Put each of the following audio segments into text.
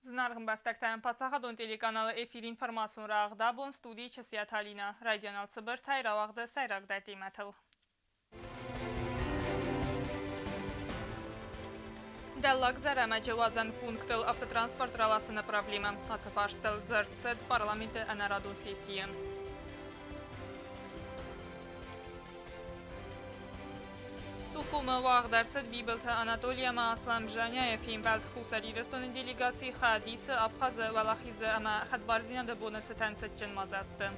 Знаргын бастактан пацаға телеканалы эфир информацион рағда бон студии часият Алина. Радионал цыбыр тайравағды сайрағда деймәтіл. Дәллак зәрәмә жауазан пунктыл автотранспорт раласына проблема. Ацефарстыл дзыртсет парламенты әнараду сессия. Сухума вағдарцет бибілті Анатолия Аслам Жаняев имбәлт хусари рестонын делегации хадисы Абхазы валахизы әмә хатбарзинады бұны цитәнцет жын мазатты.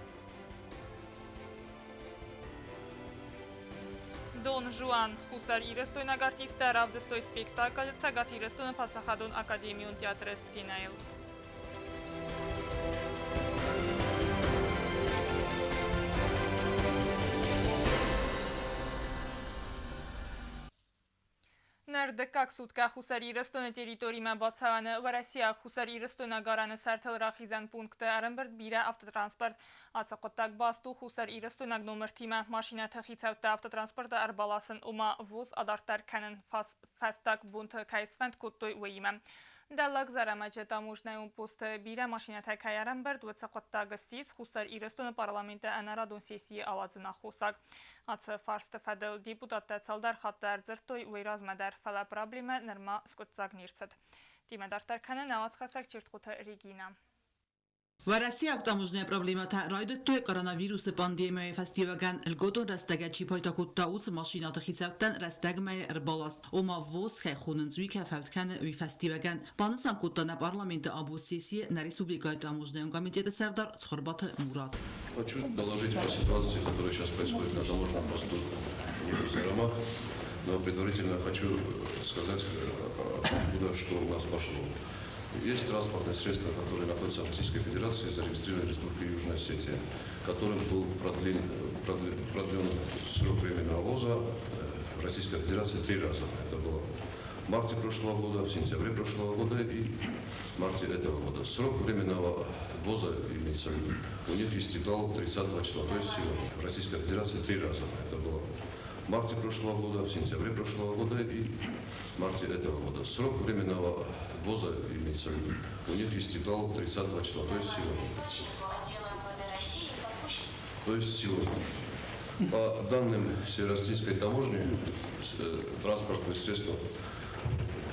Дон Жуан хусари рестойнаг артистер авдыстой спектакль цагати рестонын Пацахадон академион театры Синайыл. Ներդկակ սուտկա խուսարի ռստոնը տերիտորիմը բացավանը վարասիա խուսարի ռստոնագարանը սարտել ռախիզան պունկտը արմբրդ բիրա ավտոտրանսպորտ ացակոտակ բաստու խուսարի ռստոնակ նոմր թիմը մաշինա թխից ավտա ավտոտրանսպորտը արբալասն ումա ոզ ադարտար կանն ֆաստակ բունթը կայսվանդ կոտոյ ուեիմը Դալակ զարամաճը տամուժնայուն պոստը բիրա մաշինաթայ կայարամբերդ վեցակոտտագսիս խուսար իրստոնը պարլամենտը անարադուն սեսիի ավածնա խոսակ։ Ացը ֆարստը ֆադել դիպուտատը ցալդար խատար ձրտոյ ուերազմադար ֆալա պրաբլիմը նրմա սկոտցակ նիրցդ։ Դիմադարտար կանը նավաց խասակ չիրտկութը Ռիգինա։ В России автомобильная проблема та райдет той коронавируса пандемия фестивалган льготон растагачи пойтакутта уц машина тахисавтан растагмай рбалас ома воз хайхунын зуйка фавткан уй фестивалган панусан куттана парламента абу сессии на республика таможенного комитета Сардар Цхорбата Мурат. Хочу доложить по ситуации, которая сейчас происходит на таможенном посту Нефть-Аромат, но предварительно хочу сказать, откуда что у нас пошло. Есть транспортные средства, которые находятся в Российской Федерации, зарегистрированы в Республике Южная Осетия, которым был продлен срок временного ввоза в Российской Федерации 3 раза. Это было в марте прошлого года, в сентябре прошлого года и в марте этого года. Срок временного ввоза, имеется в виду, у них истекал 30 числа, то есть сегодня. В Российской Федерации 3 раза. Это было в марте прошлого года, в сентябре прошлого года и в марте этого года. Срок временного ввоза, имеется в виду, у них истекал 30 числа, то есть сегодня. То есть сегодня. По данным Северо-Российской таможни, транспортные средства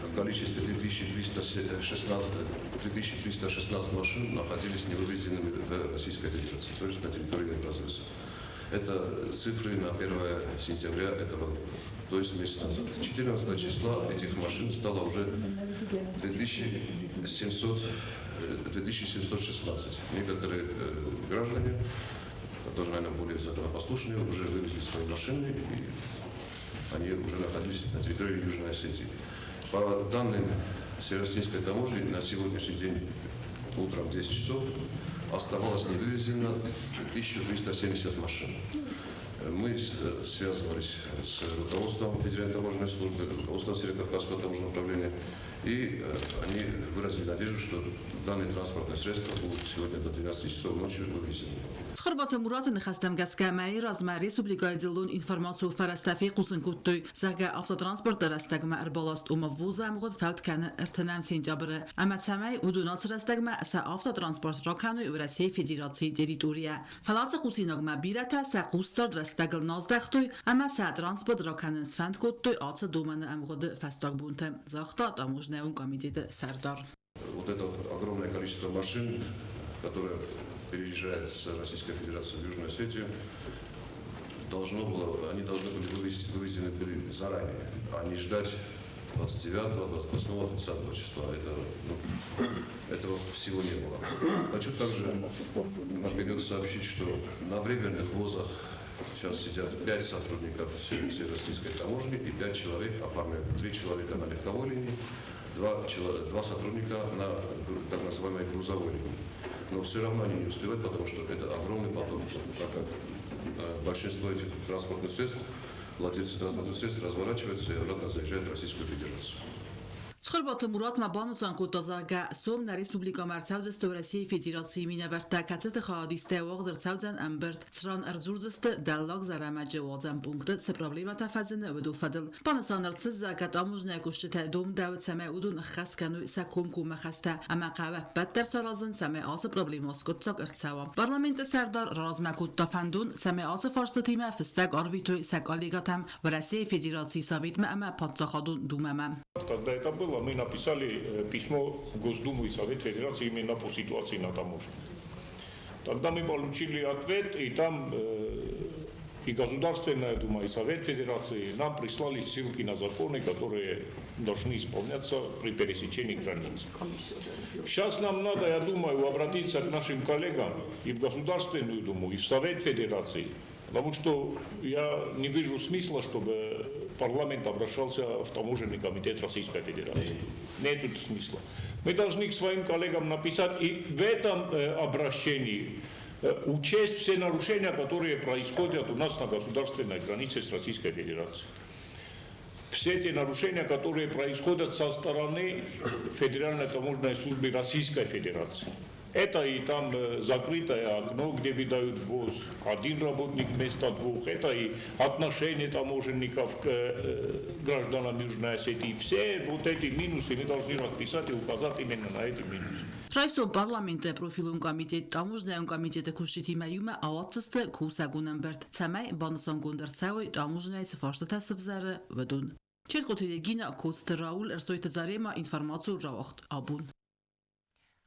в количестве 3316 машин находились невывезенными в Российской Федерации, то есть на территории Евразии. Это цифры на 1 сентября этого года, то есть месяц назад. 14 числа этих машин стало уже 2716. Некоторые граждане, которые, наверное, более законопослушные, уже вывезли свои машины, и они уже находились на территории Южной Осетии. По данным Северо-Российской таможни, на сегодняшний день утром в 10 часов оставалось невывезено 1370 машин. Мы связывались с руководством Федеральной таможенной службы, руководством Северо-Кавказского таможенного управления, и они выразили надежду, что данные транспортные средства будут сегодня до 12 часов ночи вывезены. Цхорбата Мурат нахастам гаскамай разма республика дилун информацию фарастафи кусынкуттой зага автотранспорт растагма арбаласт ума вуза мгод фаут кан артанам сентябрь аматсамай удунас растагма са автотранспорт ракану в России Федерации территория фалаца кусинагма бирата са кустар растагл наздахтой ама са транспорт раканын сфандкуттой аца думана амгод фастаг бунте захта таможенного комитета Сардар. Вот это огромное количество машин, которые переезжает с Российской Федерации в Южную Осетию, они должны были вывезены были заранее, а не ждать 29, 28, 30 числа. Этого всего не было. Хочу также наперед сообщить, что на временных ввозах сейчас сидят 5 сотрудников Северо-Российской таможни и 5 человек оформляют. 3 человека на легковой линии, 2 сотрудника на так называемой грузовой линии. Но все равно они не успевают, потому что это огромный поток. Так как большинство этих транспортных средств, владельцы транспортных средств разворачиваются и обратно заезжают в Российскую Федерацию. Sxurbatı Murat Mabanusan kutazaga somna Respublika Mercavzeste России Federatsiyi mineverta kacete xadiste wagder Southern Ambert Sran Erzurdzeste Dallag zaramace wazan punkte se problema tafazene vedu fadl Banusan ertsiza kat amujne kushte dom davet seme udun khast kanu sakum kum khasta ama qawa badder sarazın seme as problemos kutsak ertsawa Parlament Serdar Razma kutafandun seme as farstatime festag arvitoy sakaligatam ve России Federatsiyi savitme ama patsakhadun dumamam Когда это было, мы написали письмо в Госдуму и Совет Федерации именно по ситуации на таможне. Тогда мы получили ответ, и там и Государственная Дума, и Совет Федерации нам прислали ссылки на законы, которые должны исполняться при пересечении границ. Сейчас нам надо, я думаю, обратиться к нашим коллегам и в Государственную Думу, и в Совет Федерации, потому что я не вижу смысла, чтобы парламент обращался в таможенный комитет Российской Федерации. Нет смысла. Мы должны к своим коллегам написать и в этом обращении учесть все нарушения, которые происходят у нас на государственной границе с Российской Федерацией. Все эти нарушения, которые происходят со стороны Федеральной таможенной службы Российской Федерации. Это и там закрытое окно, где выдают ввоз, один работник вместо двух. Это и отношение таможенников к гражданам Южной Осетии. Все вот эти минусы мы должны расписать и указать именно на эти минусы. Raiso parlamente profilun komitet taможняун комитете кушитимаюма аатсте кусагунамберт цамай бансан гундерцаой таможняй сфаршта свзаре ведун. Четкотилегина костераул эрсойт зарема информацию равахт абун.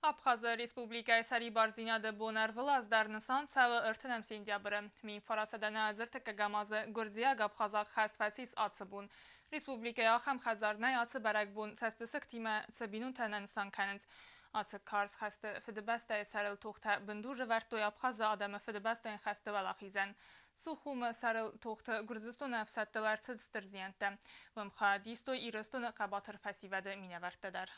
Abxaz Respublikaya Sari Barzinada Bonar Vlazdarnisan Tsava Ertinem Sentyabrı. Min Farasada nazir Tekagamaza Gurdziag Abxazaq Xastfatsis Atsabun. Respublikaya Xam Xazarnay Atsı Baragbun Tsastisik Tima Tsabinun Tananisan Kanins. Atsı Kars Xastı Fidibastay Sarıl Toxta Bindur Rivertoy Abxazı Adamı Fidibastay Xastı Valaxizan. Suxum Sarıl Toxta Gurziston Afsattılar Tsidstir Ziyante. Vımxa Distoy İriston Qabatır Fasivada Minevartadar.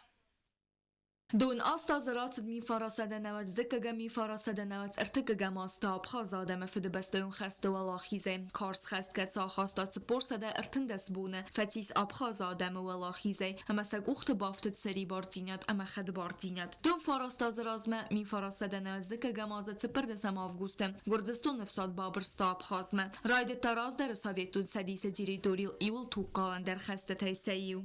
دون آستا زرات می فراسد نوت زکگه می فراسد نوت ارتکگه ماستا بخاز آدم فد بستون خسته و لاخیزه کارس خست که ساخاستا سپور سده ارتندس بونه فتیس آبخاز آدم و لاخیزه اما سگ اخت بافتد سری باردینات اما خد باردینات دون فراستا زرازمه می فراسد نوت زکگه مازد سپردسم آفگوستم گردستون نفساد بابرستا بخازمه راید تراز در سویتون سدیس دیریتوریل ایول توقالن در خسته تیسیو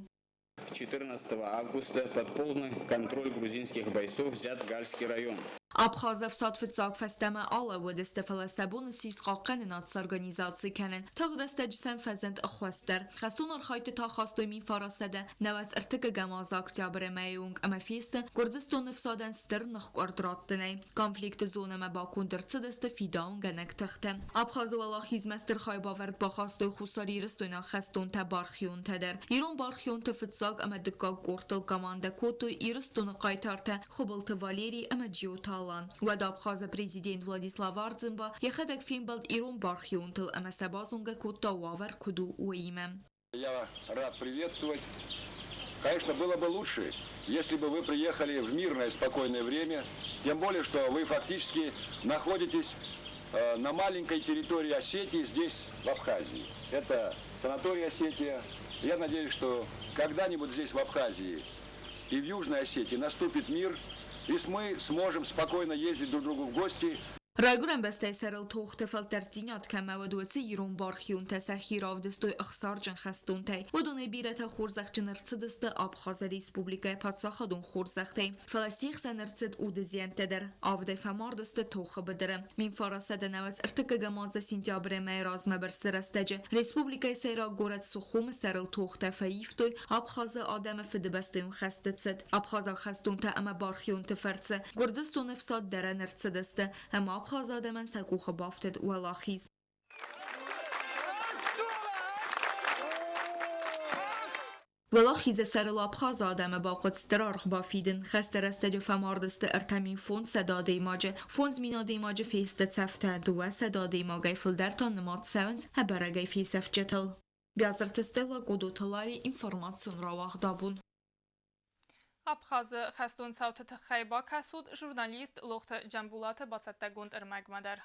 14 августа под полный контроль грузинских бойцов взят Гальский район. Abxazov satfitsaq festeme ala و دستفل سبون سیس قاقن ناتس ارگانیزاسی کنن تا دستجسن فزند اخوستر خستون ارخایت تا خواستوی می فراسده نوز ارتک گمازاک جابر میونگ اما فیست گرزستون نفسادن ستر نخ اردراتنه کنفلیکت زونه ما باکون در دست فیداون گنک تخته ابخازو الاخیز مستر خای باورد با خواستوی خساری رستونا خستون تا بارخیون تدر ایرون بارخیون تفتزاق اما دکا گورتل کمانده کوتوی ایرستون قایتارته خبلت والیری اما جیوتا و دابخاز президент Владислав Ардзимба ехадак фимбалд Ирун Бархиунтл ама сабазунга кутта вавар куду уиме. Я рад приветствовать. Конечно, было бы лучше, если бы вы приехали в мирное, спокойное время, тем более, что вы фактически находитесь на маленькой территории Осетии, здесь, в Абхазии. Это санаторий Осетия. Я надеюсь, что когда-нибудь здесь, в Абхазии и в Южной Осетии наступит мир, и мы сможем спокойно ездить друг к другу в гости. Райгурен бسته سرل توخت فلترتینات کم و دوسی ایرون بارخیون تسخیر آفدستوی اخسار جن خستون تی و دونه بیرت خورزخ جنرچدست آبخاز ریسپوبلیکای پاتساخدون خورزختی فلسیخ سنرچد او دزیان تدر آفده فماردست توخ بدره من فراسد نوز ارتک گماز سینتیابر میراز مبرسرستجه ریسپوبلیکای سیرا گورد سخوم سرل توخت فیفتوی آبخاز آدم فدبستون خستت آبخاز خستون تا اما بارخیون تفرسه گردستون افساد دره نرچدسته اما خازاده من سکوخ بافتد و لاخیز. ولاخیز سر لابخاز آدم با قد استرارخ بافیدن خست رستج فماردست ارتمین فون صداده ماجه فونز میناده ماجه فیست سفته دو صداده ماگای فلدرتان نمات سونز هبرگای فیسف جتل. بیازرت استلا گودو تلاری اینفورماسیون راواخ دابون. Abxaz xastun savtet xayba kasud jurnalist loxt Jambulate Batsatagund Ermagmadar.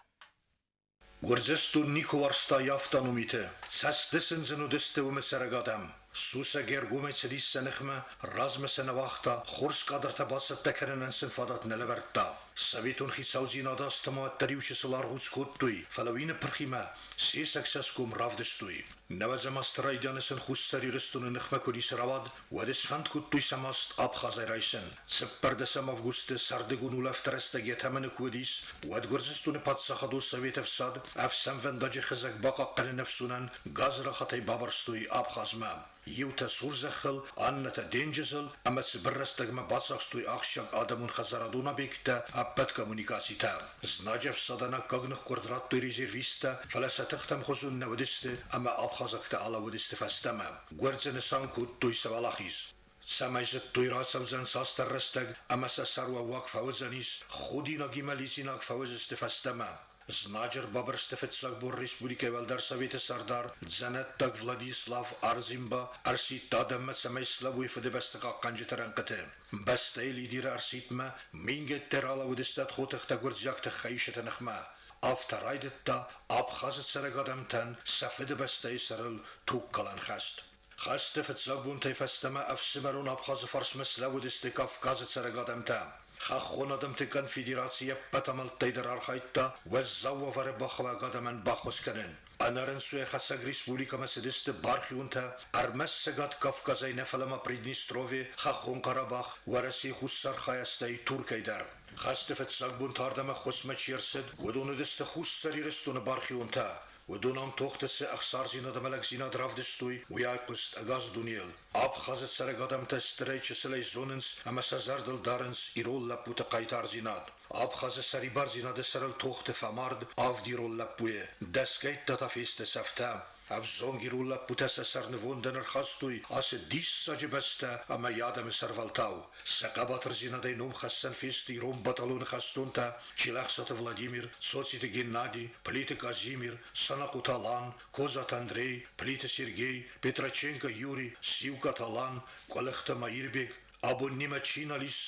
Gurdzestun Nikovarsta yaftanumite, tsasdesin zenudeste umesaragadam. Susa gergumet sedis senechme, razme senavachta, horskadrta batsa tekeren en senfadat neleverta. Savitun gisauzina dastama teriuche solar hutskutui, falawine perchima, se succescum ravdestui. Nevazamastraidianes en hussari rustun en nechme kudis ravad, wadis fantkutui samast abchazai reisen. Tseperdesam avguste sardegun uleftereste getamene kudis, wad gurzestune patsachadu savitev sad, afsam vendaje khazak baqa qane nefsunan, gazra khatay babarstui abchazma. Юта сурзахыл, анната денджезыл, амац бррастагма бацахстуй ахшак адамун хазарадуна бекта, аппат коммуникацита. Знаджев садана когнах квадраттуй резервиста, фаласатахтам хозун навдисте, ама абхазакта ала вдисте фастама. Гвардзене санкут туй савалахис. Самайзет туй расамзан састаррастаг, ама сасарва вак фаузанис, худина гималисинак фаузесте фастама. Знаджер Бабр Стефецакбур Республика Валдар Совета Сардар, Дзанеттак Владислав Арзимба, Арсит Адамма Самайславуй Федебестака Канджитаранкате. Бастей лидира Арситма, Мингет Терала Удистат Хотахта Гурдзякта Хайшетанахма. Автарайдетта, Абхазет Сарагадамтан, Сафедебестей Сарал Туккалан Хаст. Хастефецакбун Тайфастама Афсимарун Абхаз Фарсмеславу Дистекав Казет Сарагадамтан. خاخونادم تکن فدراسیه پتامل تیدر آرخایتا و زاوار بخوا قدمن باخوس کنن. آنارن سوی خساگ ریسپولیکا مسدست بارخیونتا ارمس سگات کافکازای نفلما پریدنیستروی خاخون قراباخ و رسی خوسر خایستای ترکی در. خاستفت ساگبون تاردم خسمه چیرسد و دون دست خوسری رستون بارخیونتا. ودونام توختس اخسار زیناد ملک زیناد رافدستوی و یاقست اگاز دونیل. آب خازت سرگادم تستری چسلی زوننس اما سزاردل دارنس ایرول لپوت قایتار زیناد. آب خازت سری بار زیناد سرل توخت فمارد آف دیرول لپویه. دستگیت تتافیست سفتام. Af zongirulla putessa sarnevundener khastui as dissa jebesta ama yadam servaltau. Sakabatr zinadei num khassan fisti rum batalon khastunta, Chilachsat Vladimir, Sotsite Gennady, Plite Kazimir, Sanakut Alan, Kozat Andrei, Plite Sergei, Petrachenko Yuri, Sivkat Alan, Kolechta Mairbek, Abunima Chinalis,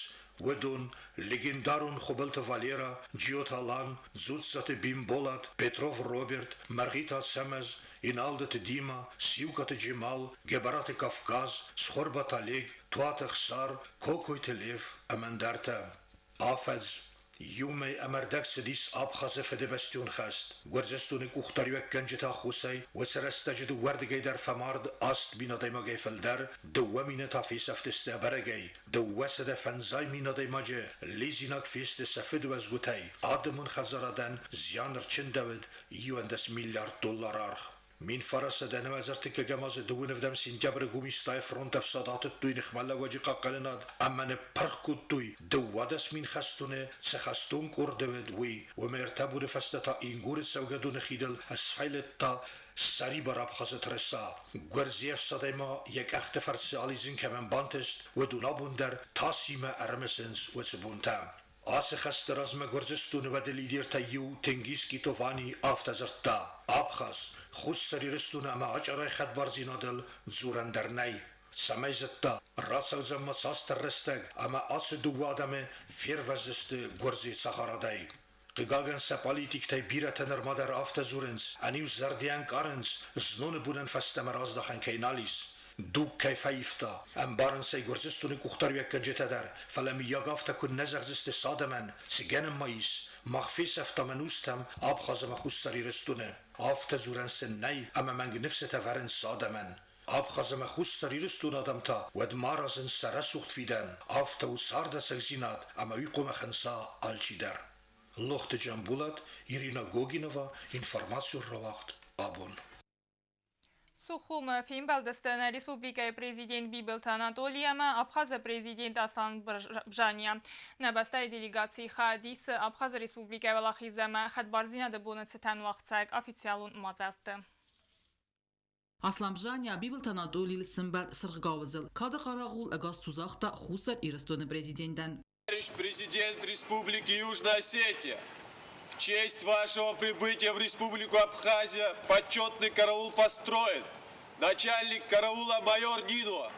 Wedun, legendarun Хобелта Valera, Giot Alan, Zutsate Bimbolat, Petrov Robert, Margita Semez, Inalde Dima, Sivkat Джемал, Gebarate Kafkaz, Schorbat Oleg, Tuat Khsar, Kokoy Telev, Amandarta. Afaz, Yumei Amardak Sedis Abkhaze Fedebestion Khast, Gurzestune Kuchtariwek Kanjeta Khusay, Wesarastajid Wardigay Famard, Ast Binademagay Feldar, de Wamine Tafis Afteste Abaragay, de Wesade Fanzai Minademaje, Lizinak Fiste Safedwas Gutay, Ademun Khazaradan, Zianer Chindavid, $1 miljard. Min farasa da nevazarti ke gamaz duwin vdam sinjabr gumistay front af sadat tuy nkhmalla waji qaqalenad amane parkut tuy duwadas min khastune tskhastun kurdeved wi wa mertabur fastata ingur sawgadun khidal asfailetta sari barab khazat rasa gurzief sadema yek achte farsi alizin kemen bantest wa dunabundar tasima armesens wa subuntam آس خست رزم گرزستون و دلیدیر تایو تنگیز کی توانی آفتازرتا آبخاز خوش سری رستون اما اجرای خد بارزینادل زورن در نی سمیزتا راسل زم ساستر رستگ اما آس دو آدم فیر وزست گرزی سخارادای قگاگن سپالیتیک تای بیرت نرمادر آفتازورنس انیو زردیان کارنس زنون بودن فستم رازدخن کینالیس دوب کیفایفتا ام بارن سی گرزستونی کختار یک کنجته در فلمی یاگافتا کن نزغزست سادمن سگن مایس مخفی سفتا منوستم آب خازم خوستاری رستونه آفتا زورن سن نی اما منگ نفستا ورن سادمن آب خازم خوستاری رستون آدم تا ود مارازن سرسوخت فیدن آفتا و سارده سگزیناد اما وی قوم خنسا آلچی در لخت جنبولت ایرینا گوگینوا اینفرماسیون رو وقت آبون Сухум фильм Балдестана Республика президент Бибелт Анатолияма, Абхаза президент Асан Бжания. Набастай делегации Хадис, Абхаза Республика Валахизама, Хадбарзина де Бонацетан Вахцайк, официалун Мазалты. Aslanbjanya Bibelt Anatoliy Simbal Sırgavızıl. Kadı Qarağul Agaz Tuzaqda Xusar İristonu президенттен. Президент Республики Южная Осетия, в честь вашего прибытия в Республику Абхазия почетный караул построен. Начальник караула майор Нинуа.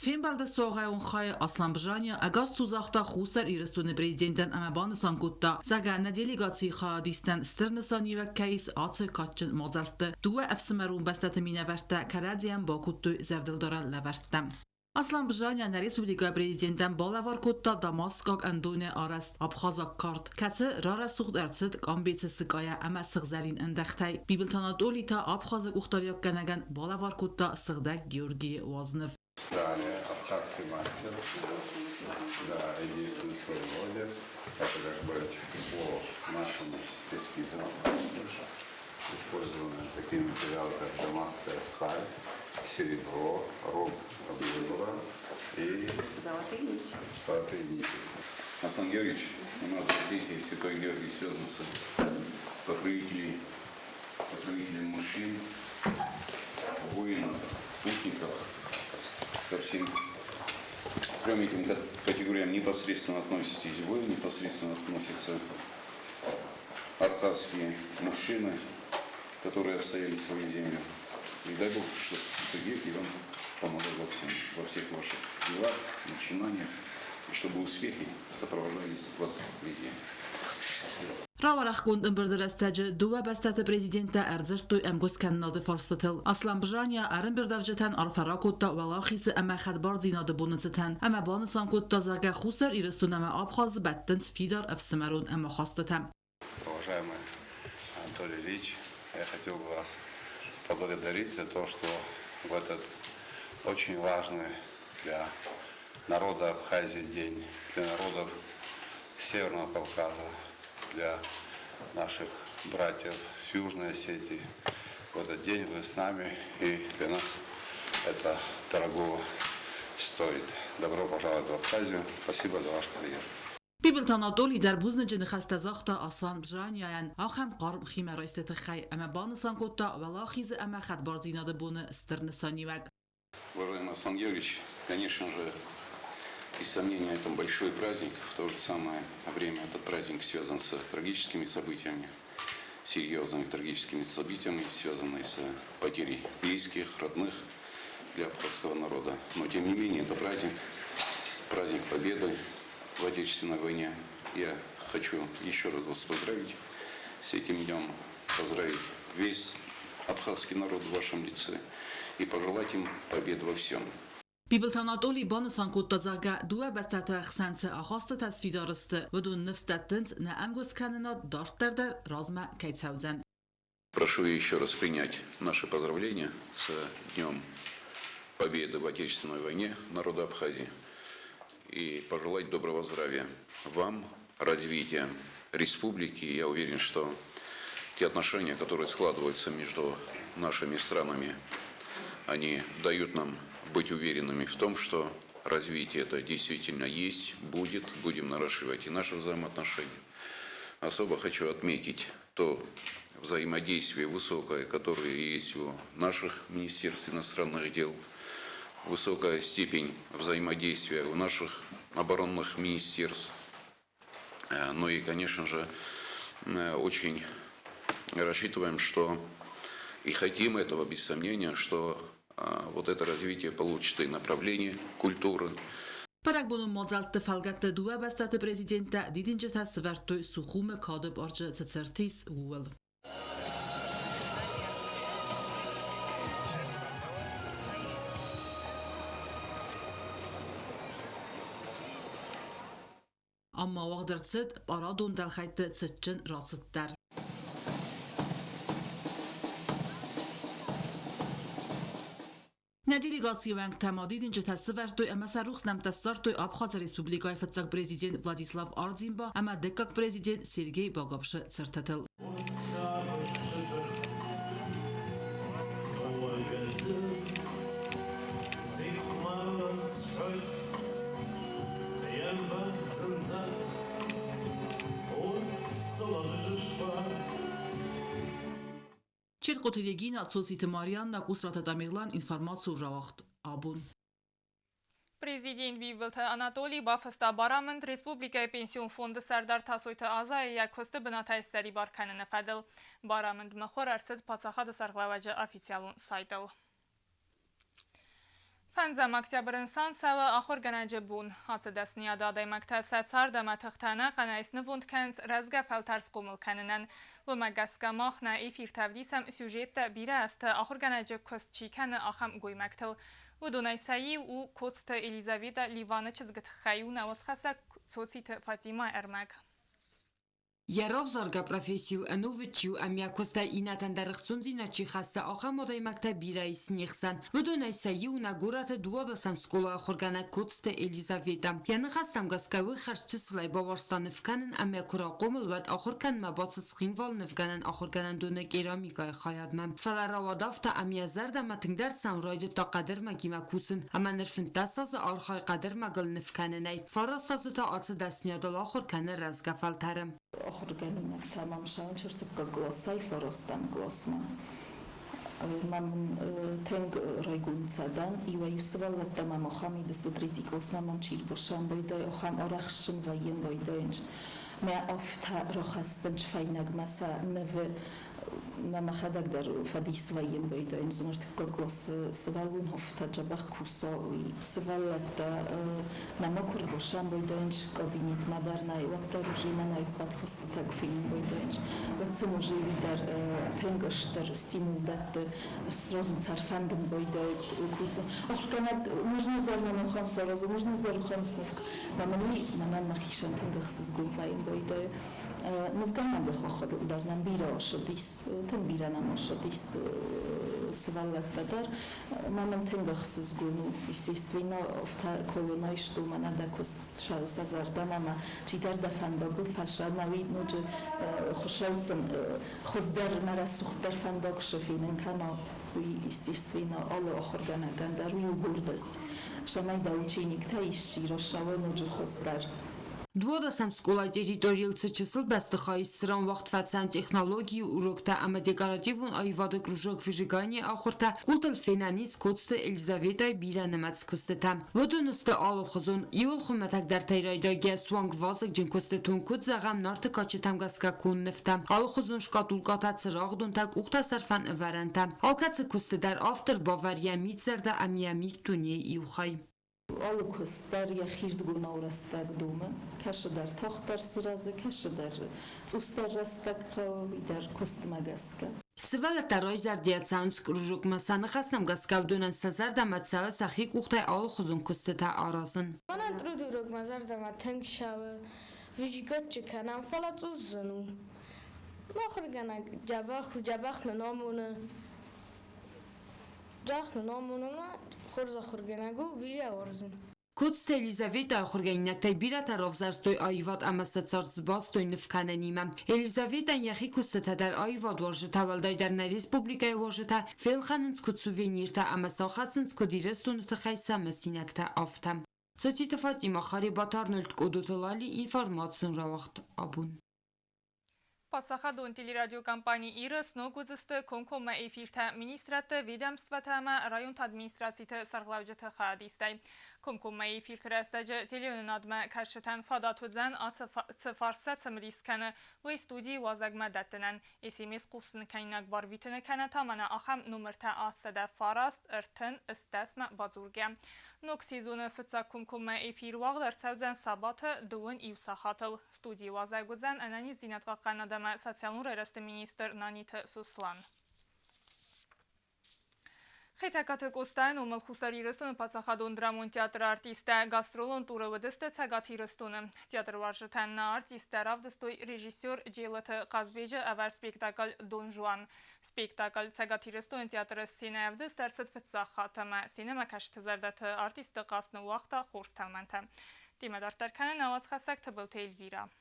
Фембалда соғайын қай Аслан Бжания агаз тузақта хусар ирестуны президентен амабаны санкутта зага на делегации қадистен стірнісани ва кейс ацы қатчын мазартты. Дуа әфсімарун бастаты минаверті карадиян бакутты зәрділдара ләвәрттім. Аслан Бжания на республика президентен балавар кутта Дамаскак андуне араст Абхазак карт. Кәсі рара суғд әрцід амбеці сықая әмә сығзалин әндәқтай. Бибілтанат олита Абхазак ұқтарияк кәнәген балавар кутта сығдак Георгий Уазнов. Далее абхазский мастер, да, и действует в своем роде. Это как бы по нашему эскизам использованы такие материалы, как дамасская сталь, серебро, рог объема и золотые нити. Аслан Георгиевич, у нас в развитии Святой Георгий связан с покровителем мужчин, воинов, путников. Ко всем трем этим категориям непосредственно относитесь вы, непосредственно относятся абхазские мужчины, которые отстояли свою землю. И дай Бог, чтобы Святой вам помогал во всех ваших делах, начинаниях, и чтобы успехи сопровождались вас везде. Ravaraq kund imbirdiresteci duva bestati prezidenta erzirtu emgus kennadı farstatil. Aslan Bjania erin birdavjeten arfara kutta valaxisi ema xadbar zinadı bunıtsiten. Ema banisan kutta zaga xusar iristun ema Abxaz bettint fidar efsimerun ema xastatem. Уважаемый Анатолий Ильич, я хотел бы вас поблагодарить за то, что в этот очень важный для народа Абхазии день, для народов Северного Кавказа, для наших братьев с Южной Осетии. В этот день вы с нами, и для нас это дорого стоит. Добро пожаловать в Абхазию. Спасибо за ваш приезд. Бибилтанат оли در بوزنج نخستزاختا Aslan Bjaniayan آخم قارم خیمه رایستت خی اما بانسان کتا ولا خیز اما خد بارزیناده بونه سترنسانی وگ. Уважаемый Аслан Георгиевич, конечно же, без сомнения, это большой праздник. В то же самое время этот праздник связан с трагическими событиями, серьезными трагическими событиями, связанными с потерей близких, родных для абхазского народа. Но тем не менее, это праздник победы в Отечественной войне. Я хочу еще раз вас поздравить с этим днем, поздравить весь абхазский народ в вашем лице и пожелать им победы во всем. Бибилтанат оли بانسان کتا زاگا دو بستت خسنت آخاست تصفیدارست و دو نفس دتنت نه امگوز کننات دارت در رازمه کیتسوزن. Прошу еще раз принять наши поздравления с Днем Победы в Отечественной войне народа Абхазии и пожелать доброго здравия вам, развития республики. Я уверен, что те отношения, которые складываются между нашими странами, они дают нам быть уверенными в том, что развитие это действительно есть, будет, будем наращивать и наши взаимоотношения. Особо хочу отметить то взаимодействие высокое, которое есть у наших министерств иностранных дел, высокая степень взаимодействия у наших оборонных министерств. Ну и, конечно же, очень рассчитываем, что и хотим этого без сомнения, что вот это развитие получит и направление культуры. Parag bunun mazaltı falgatta duva bestati prezidenta didince tasvertu suxume kadib arca tsertis uvel. Amma vaqdırtsid paradon dalxaytı tsitchin ratsittar. Делегация ванг тамадидин же тасвертой ама сарух нам тасартой Абхаз республикой фатсак президент Владислав Ардзимба ама декак президент Сергей Багапшы цертатыл. Чет Котелегина соцсети Марианна Кусрата Тамирлан информацию равахт абун. Президент Бибилта Анатолий Бафаста Барамент Республика Пенсион фонды Сардар Тасойта Азая якосты бынатай сари барканын фадыл. Барамент махор арсид пацахады сарглаваджа официалун сайтыл. Խանձամ ակտյաբրն սանցավը ախոր գնաջբուն, հացը դասնիա դադայ մակտասա ծար դամաթղթանա qanայսնը վունդքանց ռազգապալ տարս կոմıl կաննան, վը մագասկա մախնա էֆիր տավդիսամ սյուժետը բիրը աստը ախոր գնաջը կոստչիքանը ախամ գույմակտıl, ու դոնայսայի ու կոծտը Էլիզավետա Լիվանը չզգտխայու նավոցխասա ծոցիթը Ֆատիմա Էրմակ. Երով զարգա պրոֆեսիլ ընուվիչու ամյակոստա ինատանդարղցուն զինաչի խասը ախա մոդայ մակտա բիրայիս նիխսան, վդոնայսայի ու նագուրատը դուադասամ սկոլա ախորգանա կոծտը Էլիզավետա. Յանը խաստամ գասկավի խարչցլայ բավարստան նվկանն ամյակուրա qomulvat ախորգան մաբացծխին վալ նվկանն ախորգանան դոնը կերամիկայ խայադմամ. Ֆալաრავադավտա ամյազարդա մատնգդար սամրայդը տակադր մագիմակուսն, ամանրֆնտասազը ալխայ qadr մագլ նվկաննայ. Ֆարաստազը та ացը դասնյադալ ախորգանը ռազգաֆալթարը. Organinak tamam şahın çırtıp glosay forostam glosma. Mam teng reguncadan i vayusvalat tamam oxami desutrit glosma mam çir boşan boydoy oxam oraxşın vayem boydoynç. Me afta roxasın faynak masa neve Mama xadak dar fadis vayem boydoyn znoşt goglos svalun hofta jabakh kursovi svalat namokur boşan boydoynç kabinet madarnay vakta rujimanay podkhostag film boydoynç vatsa może widar tengashtar stimuldat сразу царфандым boydoy kurso organat можно zdarnam kham сразу можно zdaru khamsnifk manan makhishan tengkhsiz gumfayem boydoy Navganam xoxod darnam bira şodis ten bira nam şodis svalatadar mamen tengaxsiz gunu естественно ofta kolonay что mana da kost şazarda mama çidar da fandogul fasha navid nuj xoşaltsan xozdar mara suxtar fandog shofinen kana естественно alle organa gandar yugurdast shamay da uchenik ta ishiro shawo nuj xozdar Դուադասամ սկոլայ տերիտորիալցը չսլ բաստխայից սրան վաղթվացան տեխնոլոգիի ուրոկտա ամա դեկարատիվ ուն այվադը կրուժոք վիժիգանի ախորտա կուլտլ ֆենանից կոծտը Էլիզավետայ բիրա նմած կոստետա Ոդոնստը ալով խզոն իոլ խումատակ դարտայրայդագե սուանք վազık ջնկոստը թունքուտ զաղամ նարտը կաչետամ գասկակուն նվտա ալով խզոն շկատուլ կատացը ռաղդունտակ ուղտասարվան վարանտա Ալկացը կոստեդար ավտր բավարիա միցերդա ամիամի տունի իուխայ Alukostar yaxird gunaurastak duma, kaşadar toxtar sirazı, kaşadar ustar rastak qavidar kostmagaska. Սվալը տարոյզարդիացանց կրուժուկ մասանը խասնամ գասկավդունան սազար դամացավը սախիկ ուղտայ ալ խուզուն կոստետա արասն Manan truduruk mazar dama tank shower, vijikot çikanan falat uzzunu. Noxurgana jabakh namunu. Jaxn namunu xurza xurganagu biri arzın. Կոծտ Էլիզավետա ախորգայնակ բիրատարով զարստոյ այվատ ամասացարց զբաստոյ նվկանենիմա Էլիզավետան յախի կուստատար այվատ վարժտավալդայ դարնայ ռեսպուբլիկայ վարժտա ֆելխաննց կուծուվենիրտա ամասախացնց կոդիրեստուն թխայսա մասինակտա ավտամ Ծոցիտը Ֆատիմա Խարիբատարնոլտ կոդոտալալի ինվարմացուն ռավախտ աբուն Պատսախադուն տելերադիոկամպանի իրս նոգուձստը կոնկոմը էվիրթա մինիստրատը վիդամստվաթամը ռայոնտ ադմինիստրացիթը սարղլավջըթը խադիստայ Կոնկոմը էվիրթը ռաստաջը տելիոնն ադմը կաշտան ֆադատուձան ծվարսա ծմրիսկանը վի ստուդիի վազագմա դատտնան Էսիմիս կուսն կայնակ բարվիթնը կանը թամանա ախամ նումրթա ասադա ֆարաստ ըրթն ըստասմը բազուրգյա Նոք սիզոնը ֆծակ կոնկոմը էվիր վաղ դարցավձան սաբաթը դուын իվսախատլ ստուդիի վազագուձան անանի զինատվական ադամը սոցիալնուր երստը մինիստր Նանիթը Սուսլան Խետակատը կոստային ումըլ խուսարի ռստունը պացախադուն դրամուն տեատր արտիստը գաստրոլոն տուրը վդստը ցագաթի ռստունը տեատր վարժտաննա արտիստը ռավդստոյ ռեժիսոր ջելըթը qazbejը ավար սպեկտակլ Դոն Ժուան սպեկտակլ ցագաթի ռստունը տեատրը սինայավդը ստարցըտ վծախատամը սինեմա կաշտը զարդաթը արտիստը qasnı վաղթա խորստալմանթը Տիմադարտարքանը նավաց խասակ թբլթե Էլվիրա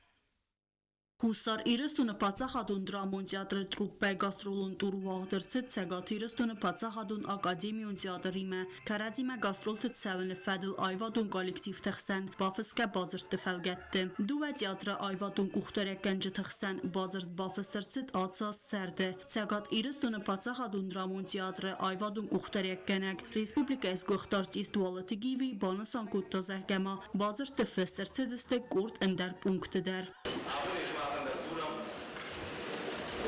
Հուսար իրստունը պացախադուն դրամոն տեատրը տրուպպե գաստրոլոն տուր վաղդրցը ցեգաթ իրստունը պացախադուն ակադեմիոն տեատրիմը կարածիմը գաստրոլթը ցավնը ֆադլ այվադուն կոլեկտիվ թխսան բաֆսկա բազրտ տֆալգետը դուվա տեատրը այվադուն կուխտերեկան ջթխսան բազրտ բաֆստրցիտ ացաս սերդը ցեգաթ իրստունը պացախադուն դրամոն տեատրը այվադուն կուխտերեկանակ ռեսպուբլիկայս գողտարտիստ վալատի գիվի բանասան կուտտազակամա բազրտ տֆստրցեդստե կուրտ ընդար պունկտը դար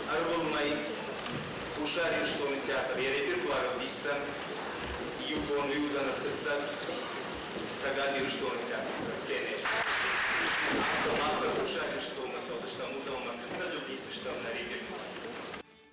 Аргон мои ушарин, что он театр, я репертуар вдичсан, и Yukonlu uzanıp tutsak, sagadi rıştonca sene. Автоматsa сушали, что мы что мы дома, задубись, что на регионе.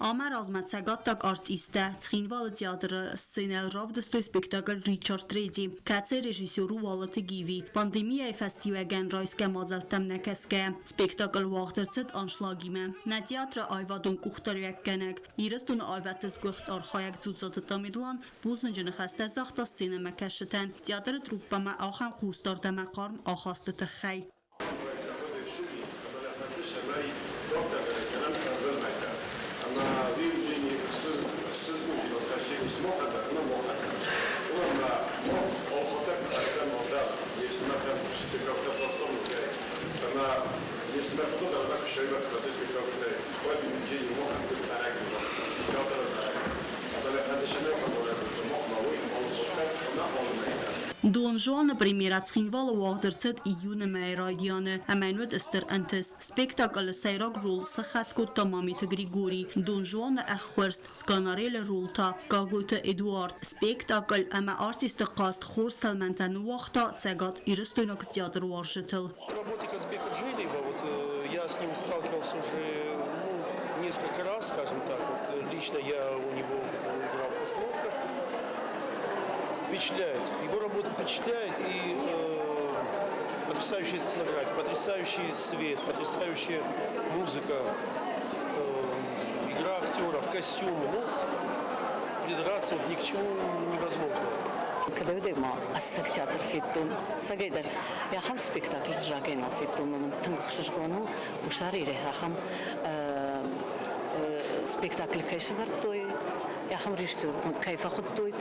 Ամար ազմացագատակ արտիստը Ցխինվալը թատրը սցենալ ռովդստոյ սպեկտակլ Ռիչարդ Ռեդի կացե ռեժիսորու վալաթը գիվի պանդեմիայի ֆեստիվագան ռայսկա մազալտամ նկասկա սպեկտակլ վաղդրցդ անշլագիմը նա թատրը այվադուն կուխտարյակ կանակ իրստուն այվատս գողտ արխայակ ծուցոտը տամիրլան բուզն ջնխաստա զախտա սցենա մակաշտան թատրը տրուպպամա ախան խուստորդամա կարմ ախաստը տխայ на выведении с измученного кощения смока, на мохата. Он на охотах, а сам да, если на там шестикровка со сторону, она если на кто-то, она так еще и в российской в этом выведении моха с тарагом. Դոն Ժոանը պրեմիերացխինվալը ուաղդրցդ իյունը մայրայդյանը, ամենուդ ստր ընթս, սպեկտակալը սայրակ ռուլ սխասկոտ տամամիթը գրիգորի, Դոն Ժոանը ախվերստ, սկանարելը ռուլթա, կագույթը Էդուարդ, սպեկտակլ ամա արտիստը qast խորս թալմենտանու ուաղթա, ծագատ իրստույնակ թյատր ու արժետել։ Работа Казбека Джелиева, вот я с ним сталкивался уже несколько раз, скажем так, вот, лично я у него играл в постановках. Впечатляет. Его работа впечатляет и потрясающая сценография, потрясающий свет, потрясающая музыка, игра актеров, костюмы. Ну, придраться ни к чему невозможно. Когда видимо, ассоциатор фитум, сагайдар, я хам спектакль жагенал фитум, тангхшгону, ушарире, хам спектакль кайшвартой, я хам режиссер, кайфахоттой.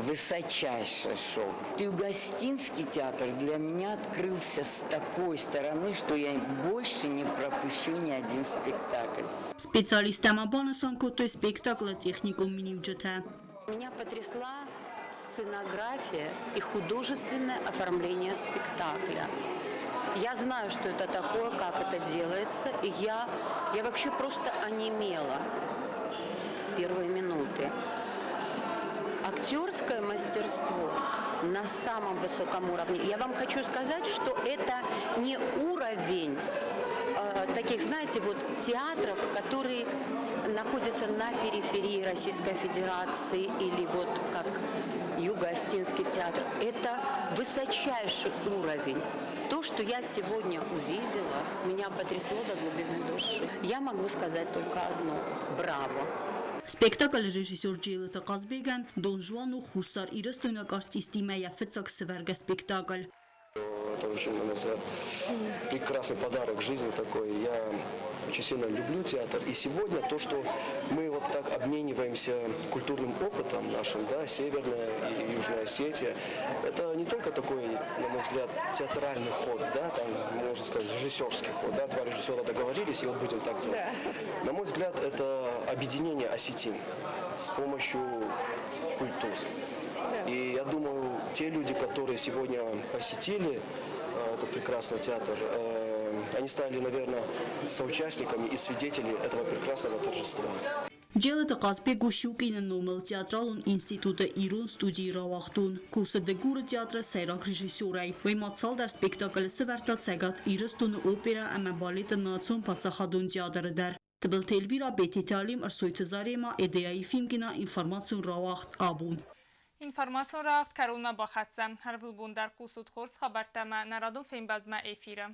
Высочайшее шоу. Югостинский театр для меня открылся с такой стороны, что я больше не пропущу ни один спектакль. Специалистам санкотой спектакля техникум мини-бюджета. Меня потрясла сценография и художественное оформление спектакля. Я знаю, что это такое, как это делается, и я вообще просто онемела в первые минуты. Актерское мастерство на самом высоком уровне. Я вам хочу сказать, что это не уровень таких, знаете, вот театров, которые находятся на периферии Российской Федерации или вот как Юго-Остинский театр. Это высочайший уровень. То, что я сегодня увидела, меня потрясло до глубины души. Я могу сказать только одно. Браво! Սպեկտակլ ռեժիսոր Ջեյլը Կազբեգան, Դոն Ժուան ու Խուսար իրստույնակ արտիստի մայաֆեցակ սվերգա спектакль. Это очень, на мой взгляд, прекрасный подарок жизни такой. Я очень сильно люблю театр. И сегодня то, что мы вот так обмениваемся культурным опытом нашим, да, Северная и Южная Осетия, это не только такой, на мой взгляд, театральный ход, да, там, можно сказать, режиссерский ход, да, два режиссера договорились, и вот будем так делать. Да. На мой взгляд, это объединение осетин с помощью культур. И я думаю, те люди, которые сегодня посетили этот прекрасный театр, они стали, наверное, соучастниками и свидетелями этого прекрасного торжества. Ջելը Կազբեգ ու շուկինը նոմել թեատրալուն ինստիտուտը իրուն ստուդիի ռավախտուն, կուսը դգուրը թեատրը սայրակ ռեժիսորայ, վայմացալ դար սպեկտակլը սվարտացագատ իրստունը օպերա ամա բալետը նացուն պացախադուն թեատրը դար։ Տբել տելվիրա բետի տալիմ ըրսոյթը զարեմա էդեայի ֆիմգինա ինվորմացիոն ռավախտ աբուն։ Ինվորմացիոն ռավախտ կարունմա բախացը, հարվլբուն դար կուսուտ խորս խաբարտամա նարադուն ֆեյմբալդմա էֆիրը։